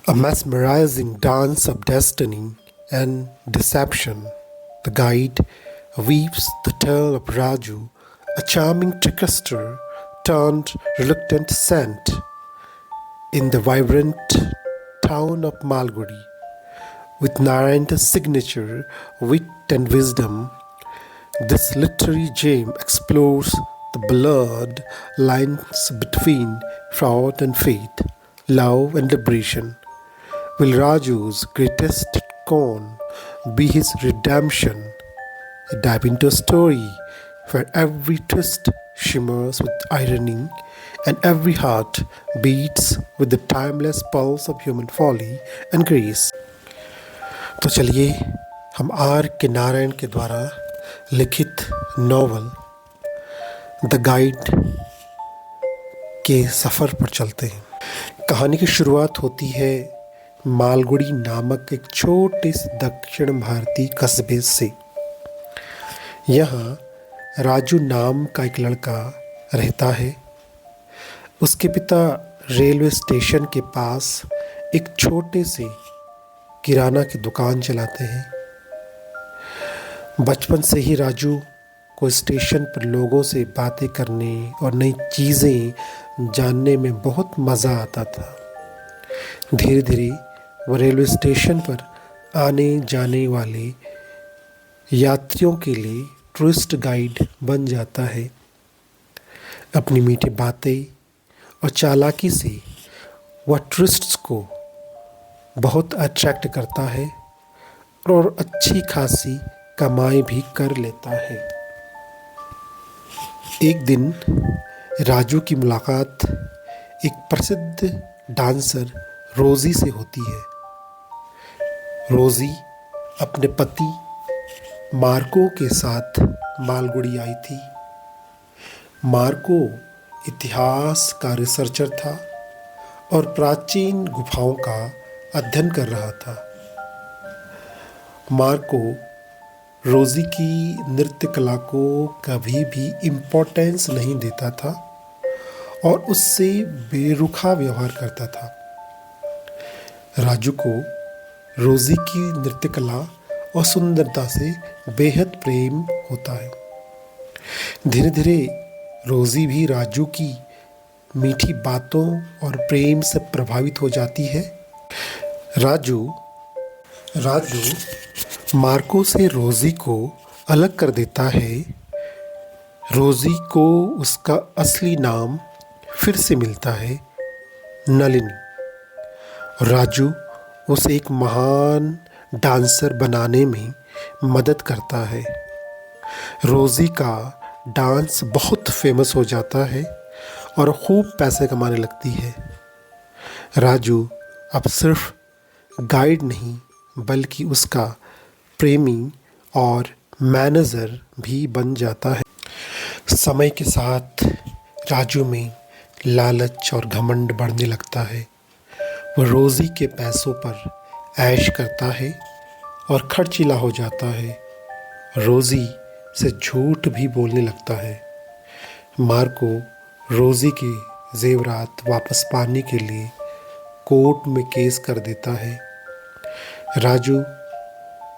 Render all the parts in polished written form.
A mesmerizing dance of destiny and deception. The guide weaves the tale of Raju, a charming trickster turned reluctant saint, in the vibrant town of Malgudi. With Narayan's signature wit and wisdom, this literary gem explores the blurred lines between fraud and faith, love and liberation. Will Raju's greatest con be his redemption? Dive into a story where every twist shimmers with irony and every heart beats with the timeless pulse of human folly and grace. तो चलिए हम are के नारायण के द्वारा लिखित novel the guide के सफ़र पर चलते हैं। कहानी की शुरुआत होती है मालगुड़ी नामक एक छोटे से दक्षिण भारतीय कस्बे से। यहाँ राजू नाम का एक लड़का रहता है। उसके पिता रेलवे स्टेशन के पास एक छोटे से किराना की दुकान चलाते हैं। बचपन से ही राजू को स्टेशन पर लोगों से बातें करने और नई चीज़ें जानने में बहुत मज़ा आता था। धीरे धीरे वह रेलवे स्टेशन पर आने जाने वाले यात्रियों के लिए टूरिस्ट गाइड बन जाता है। अपनी मीठी बातें और चालाकी से वह टूरिस्ट्स को बहुत अट्रैक्ट करता है और अच्छी खासी कमाई भी कर लेता है। एक दिन राजू की मुलाकात एक प्रसिद्ध डांसर रोज़ी से होती है। रोज़ी अपने पति मार्को के साथ मालगुड़ी आई थी। मार्को इतिहास का रिसर्चर था और प्राचीन गुफाओं का अध्ययन कर रहा था। मार्को रोज़ी की नृत्य कला को कभी भी इम्पोर्टेंस नहीं देता था और उससे बेरुखा व्यवहार करता था। राजू को रोज़ी की नृत्य कला और सुंदरता से बेहद प्रेम होता है। धीरे धीरे रोज़ी भी राजू की मीठी बातों और प्रेम से प्रभावित हो जाती है। राजू मार्को से रोज़ी को अलग कर देता है। रोज़ी को उसका असली नाम फिर से मिलता है, नलिनी। राजू उसे एक महान डांसर बनाने में मदद करता है। रोज़ी का डांस बहुत फेमस हो जाता है और खूब पैसे कमाने लगती है। राजू अब सिर्फ गाइड नहीं बल्कि उसका प्रेमी और मैनेजर भी बन जाता है। समय के साथ राजू में लालच और घमंड बढ़ने लगता है। वह रोज़ी के पैसों पर ऐश करता है और खर्चीला हो जाता है। रोज़ी से झूठ भी बोलने लगता है। मार्को रोज़ी के जेवरात वापस पाने के लिए कोर्ट में केस कर देता है। राजू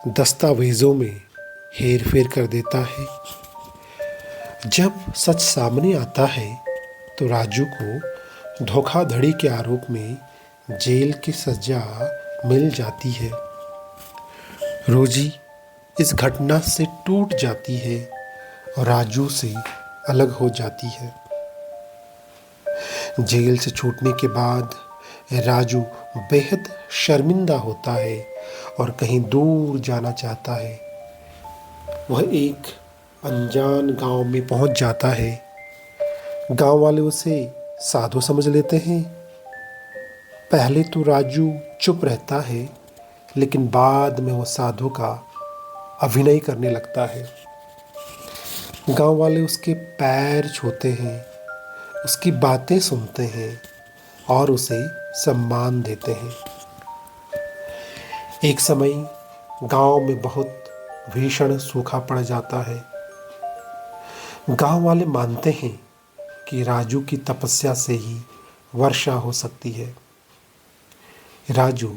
दस्तावेज़ों में हेर फेर कर देता है। जब सच सामने आता है तो राजू को धोखाधड़ी के आरोप में जेल की सज़ा मिल जाती है। रोज़ी इस घटना से टूट जाती है और राजू से अलग हो जाती है। जेल से छूटने के बाद राजू बेहद शर्मिंदा होता है और कहीं दूर जाना चाहता है। वह एक अनजान गांव में पहुंच जाता है। गांव वाले उसे साधु समझ लेते हैं। पहले तो राजू चुप रहता है, लेकिन बाद में वो साधु का अभिनय करने लगता है। गांव वाले उसके पैर छूते हैं, उसकी बातें सुनते हैं और उसे सम्मान देते हैं। एक समय गांव में बहुत भीषण सूखा पड़ जाता है। गांव वाले मानते हैं कि राजू की तपस्या से ही वर्षा हो सकती है। राजू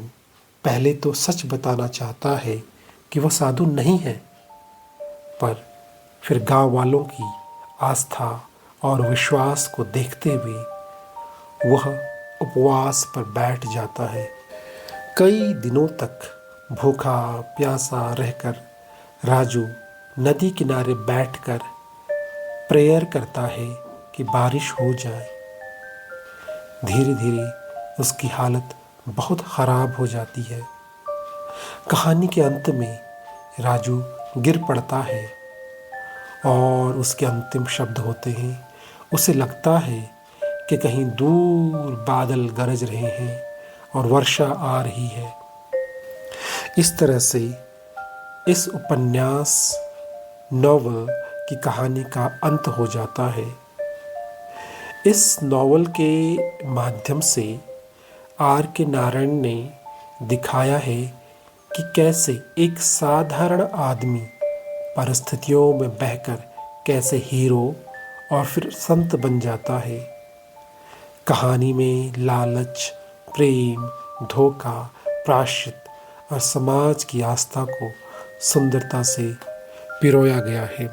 पहले तो सच बताना चाहता है कि वह साधु नहीं है, पर फिर गांव वालों की आस्था और विश्वास को देखते हुए वह उपवास पर बैठ जाता है। कई दिनों तक भूखा प्यासा रहकर राजू नदी किनारे बैठकर प्रेयर करता है कि बारिश हो जाए। धीरे धीरे उसकी हालत बहुत ख़राब हो जाती है। कहानी के अंत में राजू गिर पड़ता है और उसके अंतिम शब्द होते हैं, उसे लगता है कि कहीं दूर बादल गरज रहे हैं और वर्षा आ रही है। इस तरह से इस उपन्यास नॉवल की कहानी का अंत हो जाता है। इस नॉवल के माध्यम से आर के नारायण ने दिखाया है कि कैसे एक साधारण आदमी परिस्थितियों में बहकर कैसे हीरो और फिर संत बन जाता है। कहानी में लालच, प्रेम, धोखा, प्रायश्चित और समाज की आस्था को सुंदरता से पिरोया गया है।